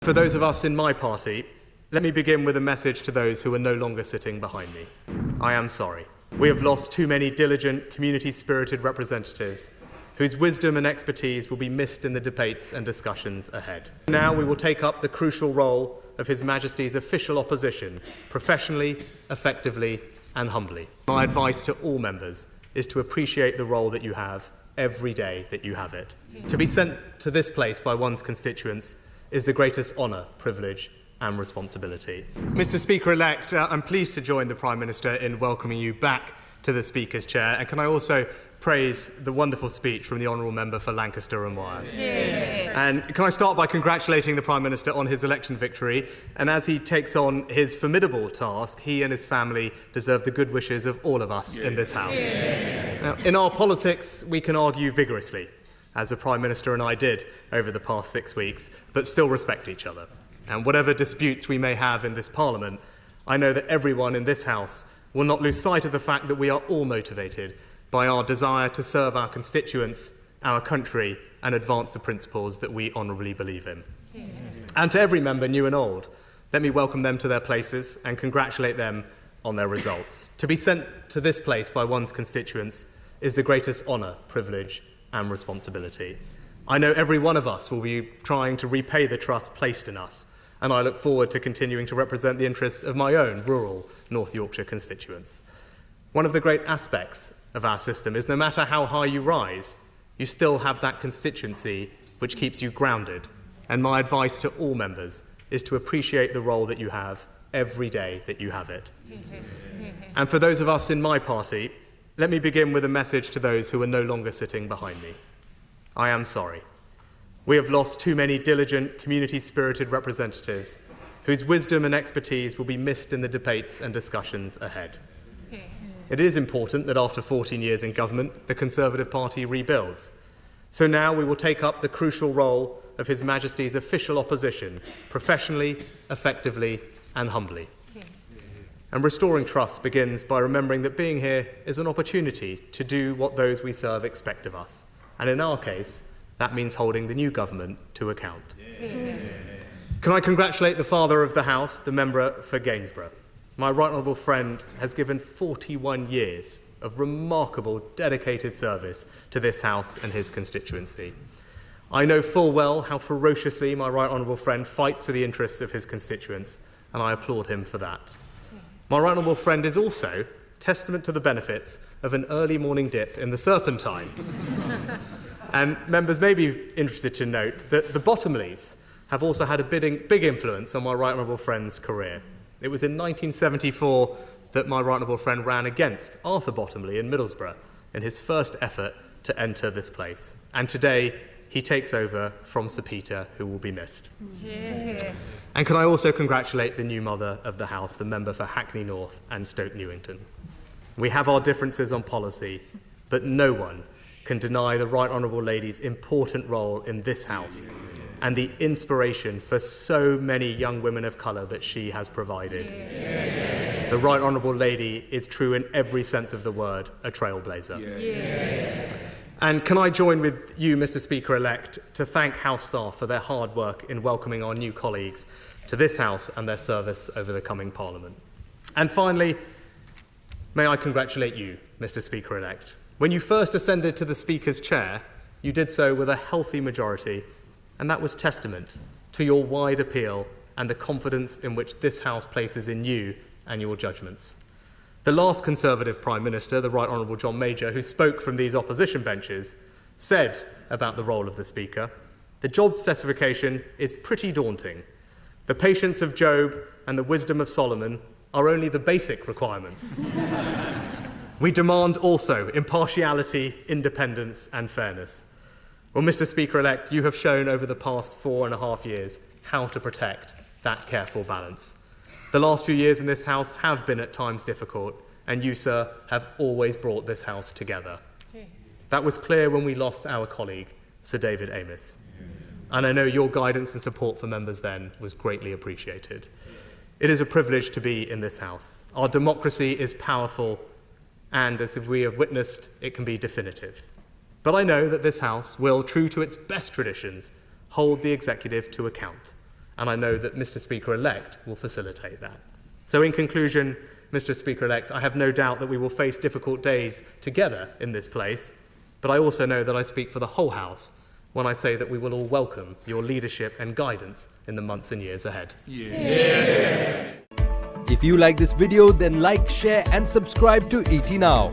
for those of us in my party, let me begin with a message to those who are no longer sitting behind me. I am sorry. We have lost too many diligent, community-spirited representatives whose wisdom and expertise will be missed in the debates and discussions ahead. Now we will take up the crucial role of His Majesty's official opposition, professionally, effectively and humbly. My advice to all members is to appreciate the role that you have every day that you have it. To be sent to this place by one's constituents is the greatest honour, privilege and responsibility. Mr. Speaker-elect, I'm pleased to join the Prime Minister in welcoming you back to the Speaker's chair, and can I also praise the wonderful speech from the Honourable Member for Lancaster and Wyre. And can I start by congratulating the Prime Minister on his election victory, and as he takes on his formidable task, he and his family deserve the good wishes of all of us in this House. Now, in our politics, we can argue vigorously, as the Prime Minister and I did over the past 6 weeks, but still respect each other. And whatever disputes we may have in this Parliament, I know that everyone in this House will not lose sight of the fact that we are all motivated by our desire to serve our constituents, our country, and advance the principles that we honourably believe in. And to every member, new and old, let me welcome them to their places and congratulate them on their results. To be sent to this place by one's constituents is the greatest honour, privilege and responsibility. I know every one of us will be trying to repay the trust placed in us, and I look forward to continuing to represent the interests of my own rural North Yorkshire constituents. One of the great aspects of our system is no matter how high you rise, you still have that constituency which keeps you grounded. And my advice to all members is to appreciate the role that you have every day that you have it. And for those of us in my party, let me begin with a message to those who are no longer sitting behind me. I am sorry. We have lost too many diligent, community-spirited representatives whose wisdom and expertise will be missed in the debates and discussions ahead. It is important that after 14 years in government, the Conservative Party rebuilds. So now we will take up the crucial role of His Majesty's official opposition, professionally, effectively and humbly. And restoring trust begins by remembering that being here is an opportunity to do what those we serve expect of us. And in our case, that means holding the new government to account. Can I congratulate the Father of the House, the member for Gainsborough? My right honourable friend has given 41 years of remarkable, dedicated service to this House and his constituency. I know full well how ferociously my right honourable friend fights for the interests of his constituents, and I applaud him for that. My right honourable friend is also testament to the benefits of an early morning dip in the Serpentine. And members may be interested to note that the Bottomleys have also had a big influence on my right honourable friend's career. It was in 1974 that my right honourable friend ran against Arthur Bottomley in Middlesbrough in his first effort to enter this place. And today, he takes over from Sir Peter, who will be missed. And can I also congratulate the new mother of the House, the member for Hackney North and Stoke Newington. We have our differences on policy, but no one can deny the right honourable lady's important role in this House and the inspiration for so many young women of colour that she has provided. The right honourable lady is true in every sense of the word, a trailblazer. And can I join with you, Mr. Speaker-elect, to thank House staff for their hard work in welcoming our new colleagues to this House and their service over the coming Parliament. And finally, may I congratulate you, Mr. Speaker-elect. When you first ascended to the Speaker's chair, you did so with a healthy majority, and that was testament to your wide appeal and the confidence in which this House places in you and your judgments. The last Conservative Prime Minister, the Right Honourable John Major, who spoke from these opposition benches, said about the role of the Speaker, "The job specification is pretty daunting. The patience of Job and the wisdom of Solomon are only the basic requirements. We demand also impartiality, independence and fairness." Well, Mr. Speaker-elect, you have shown over the past 4.5 years how to protect that careful balance. The last few years in this House have been at times difficult, and you, sir, have always brought this House together. That was clear when we lost our colleague, Sir David Amess. And I know your guidance and support for members then was greatly appreciated. It is a privilege to be in this House. Our democracy is powerful, and as we have witnessed, it can be definitive. But I know that this House will, true to its best traditions, hold the executive to account. and I know that Mr. Speaker-elect will facilitate that. So in conclusion, Mr. Speaker-elect, I have no doubt that we will face difficult days together in this place, but I also know that I speak for the whole House when I say that we will all welcome your leadership and guidance in the months and years ahead. If you like this video, then like, share and subscribe to ET Now.